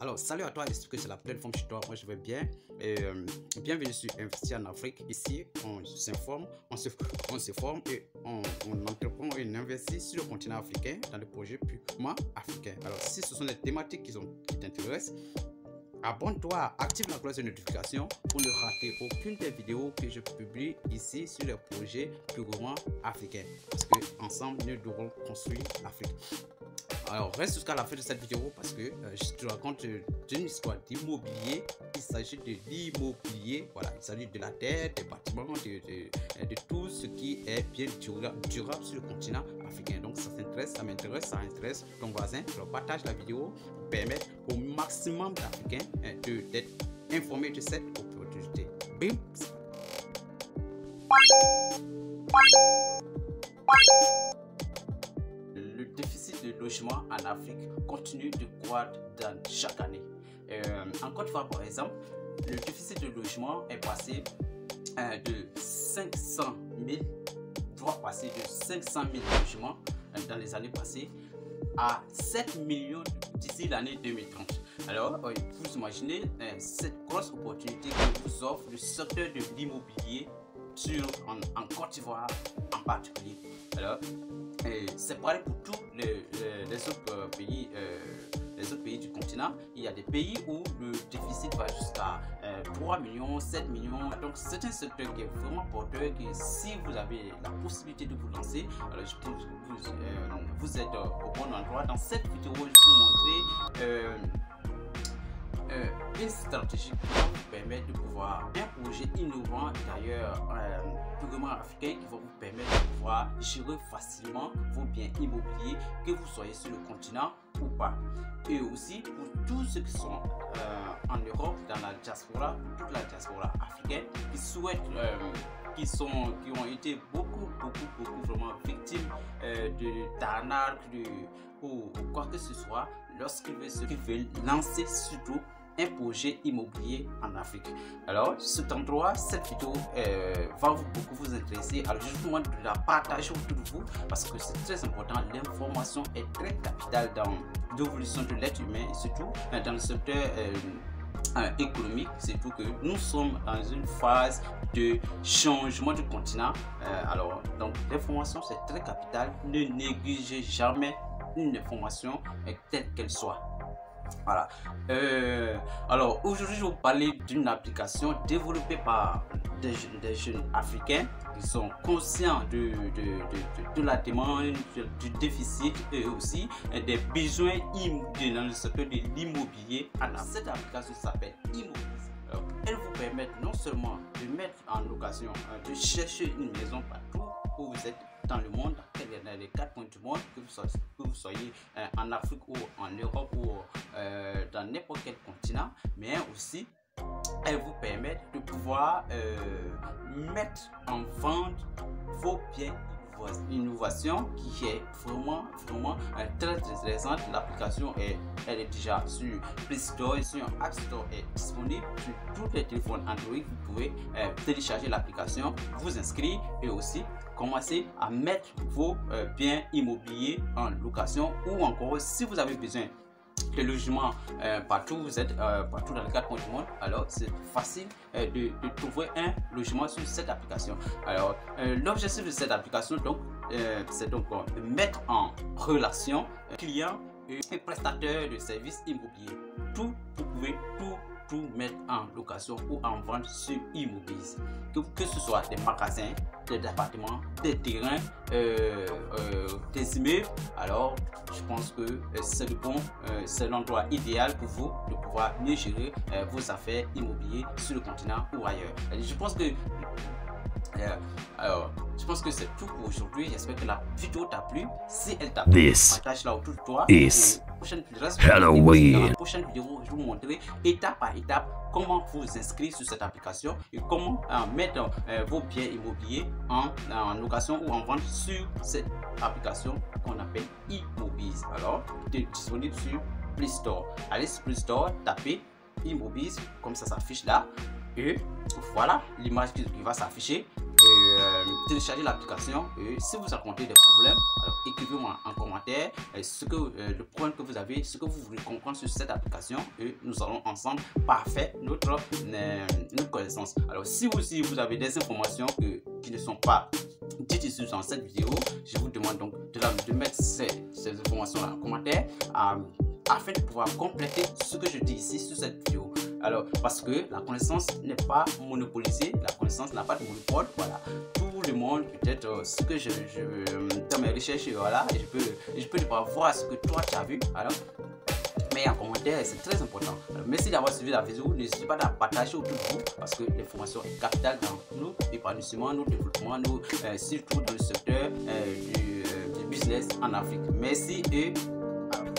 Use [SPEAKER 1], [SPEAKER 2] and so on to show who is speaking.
[SPEAKER 1] Alors, salut à toi, j'espère que c'est la pleine forme chez toi. Moi, je vais bien. Bienvenue sur Investir en Afrique. Ici, on s'informe, on se forme et on entreprend et on investit sur le continent africain dans des projets purement africains. Alors, si ce sont des thématiques qui t'intéressent, abonne-toi, active la cloche de notification pour ne rater aucune des vidéos que je publie ici sur les projets purement africains. Parce que ensemble, nous devons construire l'Afrique. Alors, reste jusqu'à la fin de cette vidéo parce que je te raconte une histoire d'immobilier. Il s'agit de l'immobilier. Voilà, il s'agit de la terre, des bâtiments, de tout ce qui est bien durable sur le continent africain. Donc, ça t'intéresse, ça m'intéresse, ça intéresse ton voisin. Alors, partage la vidéo pour permettre au maximum d'Africains d'être informés de cette opportunité. Bim! Le déficit de logement en Afrique continue de croître dans chaque année. En Côte d'Ivoire, par exemple, le déficit de logement est passé de 500 000, doit passer de 500 000 logements dans les années passées à 7 millions d'ici l'année 2030. Alors, vous imaginez cette grosse opportunité que vous offre le secteur de l'immobilier en Côte d'Ivoire en particulier. Alors, c'est pareil pour tous les autres pays. Les autres pays du continent, il y a des pays où le déficit va jusqu'à 3 millions, 7 millions. Donc c'est un secteur qui est vraiment porteur, que si vous avez la possibilité de vous lancer, alors je pense que vous êtes au bon endroit. Dans cette vidéo, je vais vous montrer une stratégie qui va vous permettre de pouvoir, un projet innovant d'ailleurs purement africain qui va vous permettre de pouvoir gérer facilement vos biens immobiliers, que vous soyez sur le continent ou pas. Et aussi pour tous ceux qui sont en Europe, dans la diaspora, toute la diaspora africaine, qui souhaitent, qui ont été beaucoup vraiment victimes d'arnaques ou quoi que ce soit, lorsqu'ils veulent lancer surtout un projet immobilier en Afrique. Alors, cet endroit, cette vidéo va beaucoup vous intéresser. Alors, je vous demande de la partager autour de vous parce que c'est très important. L'information est très capitale dans l'évolution de l'être humain et surtout dans le secteur économique. C'est tout que nous sommes dans une phase de changement du continent. Alors, donc, l'information c'est très capital. Ne négligez jamais une information telle qu'elle soit. Voilà. Alors aujourd'hui, je vais vous parler d'une application développée par des jeunes africains qui sont conscients de la demande, du déficit et aussi des besoins dans le secteur de l'immobilier. Cette application s'appelle Immobiz. Elle vous permet non seulement de mettre en location, de chercher une maison partout où vous êtes dans le monde, dans les 4 coins du monde, que vous soyez en Afrique ou en Europe ou dans n'importe quel continent, mais aussi elle vous permet de pouvoir mettre en vente vos biens. Innovation qui est vraiment très intéressante. L'application elle est déjà sur Play Store et sur App Store, est disponible sur tous les téléphones Android. Vous pouvez télécharger l'application, vous inscrire et aussi commencer à mettre vos biens immobiliers en location, ou encore si vous avez besoin de logements partout où vous êtes, partout dans les 4 coins du monde, alors c'est facile de trouver un logement sur cette application. Alors l'objectif de cette application donc c'est donc de mettre en relation clients et prestataires de services immobiliers. Vous pouvez tout mettre en location ou en vente sur Immobiz, que ce soit des magasins, des appartements, des terrains, des immeubles. Alors je pense que c'est l'endroit idéal pour vous de pouvoir mieux gérer vos affaires immobilières sur le continent ou ailleurs. Je pense que c'est tout pour aujourd'hui. J'espère que la vidéo t'a plu. Si elle t'a plu, partage-la autour de toi.
[SPEAKER 2] Halloween.
[SPEAKER 1] Dans la prochaine vidéo, je vais vous montrer étape par étape comment vous inscrire sur cette application et comment mettre vos biens immobiliers en location ou en vente sur cette application qu'on appelle Immobiz. Alors, c'est disponible sur Play Store. Allez sur Play Store, tapez Immobiz, comme ça s'affiche là. Et voilà l'image qui va s'afficher. télécharger l'application. Et si vous rencontrez des problèmes, alors écrivez-moi en commentaire le problème que vous avez, ce que vous voulez comprendre sur cette application, et nous allons ensemble parfaire notre connaissance. Alors si vous avez des informations qui ne sont pas dites ici dans cette vidéo, je vous demande donc de mettre ces informations en commentaire afin de pouvoir compléter ce que je dis ici sur cette vidéo. Alors, parce que la connaissance n'est pas monopolisée, la connaissance n'a pas de monopole, voilà. Tout le monde, peut-être, ce que je dans mes recherches, voilà, je peux pas voir ce que toi tu as vu, alors, mais en commentaire, c'est très important. Alors, merci d'avoir suivi la vidéo, n'hésitez pas à partager autour de vous, parce que l'information est capitale dans notre épanouissement, notre développement, surtout dans le secteur du business en Afrique. Merci et à vous.